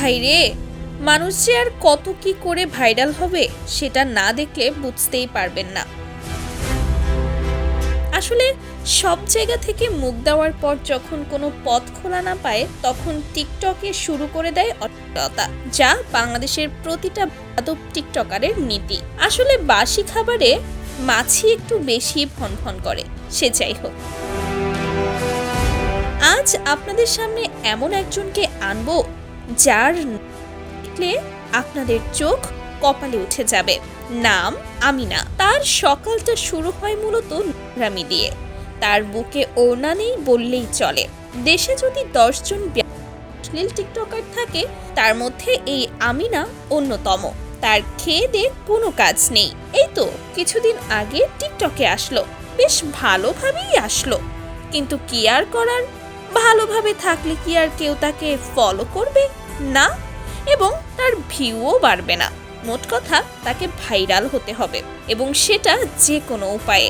ভাইরে, মানুষ যে আর কত কি করে ভাইরাল হবে সেটা না দেখলে বুঝতেই পারবেন না। আসলে সব জায়গা থেকে মুখ দেওয়ার পর যখন কোনো পথ খোলা না পায় তখন টিকটকে শুরু করে দেয় অশ্লীলতা, যা বাংলাদেশের প্রতিটা বাদব টিকটকারের নীতি। আসলে বাসি খাবারে মাছি একটু বেশি ভনভন করে, সে যাই হোক। আজ আপনাদের সামনে এমন একজনকে আনবো যার দেখলে আপনাদের চোখ কপালে উঠে যাবে। নাম আমিনা। তার সকালটা শুরু হয় মূলত নোংরামি দিয়ে। তার বুকে ওড়না নেই বললেই চলে। দেশে যদি 10 জন অশ্লীল টিকটকার থাকে তার মধ্যে এই আমিনা অন্যতম। তার খেয়ে দিয়ে কোনো কাজ নেই। এই তো কিছুদিন আগে টিকটকে আসলো, বেশ ভালোভাবেই আসলো, কিন্তু কি আর করার, ভালোভাবে থাকলে কি আর কেউ তাকে ফলো করবে না, এবং তার ভিউও বাড়বে না। মোট কথা, তাকে ভাইরাল হতে হবে, এবং সেটা যে কোনো উপায়ে।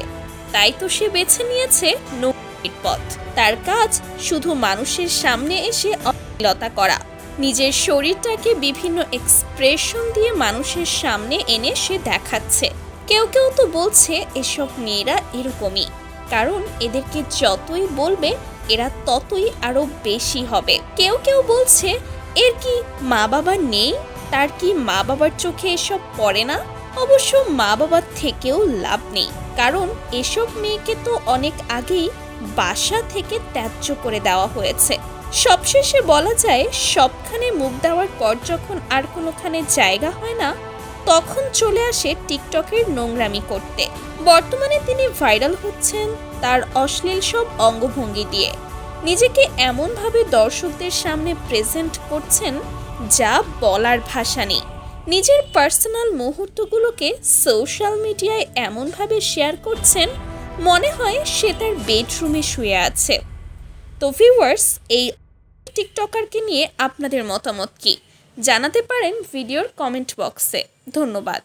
তাই তো সে বেছে নিয়েছে নোংরামির পথ। তার কাজ শুধু মানুষের সামনে এসে অশ্লীলতা করা। নিজের শরীরটাকে বিভিন্ন এক্সপ্রেশন দিয়ে মানুষের সামনে এনে সে দেখাচ্ছে। কেউ কেউ তো বলছে এসব মেয়েরা এরকমই, কারণ এদেরকে যতই বলবে এরা ততই আরো বেশি হবে। কেউ কেউ বলছে এর কি মা বাবা নেই, তার কি মা বাবার চোখে এসব পড়ে না। অবশ্য মা বাবার থেকেও লাভ নেই, কারণ এসব মেয়েকে তো অনেক আগেই বাসা থেকে ত্যায্য করে দেওয়া হয়েছে। সবশেষে বলা যায়, সবখানে মুখ দেওয়ার পর যখন আর কোনোখানে জায়গা হয় না, তখন চলে আসে টিকটকের নোংরামি করতে। বর্তমানে তিনি ভাইরাল হচ্ছেন তার অশ্লীল সব অঙ্গভঙ্গি দিয়ে। নিজেকে এমনভাবে দর্শকদের সামনে প্রেজেন্ট করছেন যা বলার ভাষা নেই। নিজের পার্সোনাল মুহূর্তগুলোকে সোশ্যাল মিডিয়ায় এমনভাবে শেয়ার করছেন মনে হয় সে তার বেডরুমে শুয়ে আছে। তো ভিউয়ার্স, এই টিকটকারকে নিয়ে আপনাদের মতামত কি জানাতে পারেন ভিডিওর কমেন্ট বক্সে। ধন্যবাদ।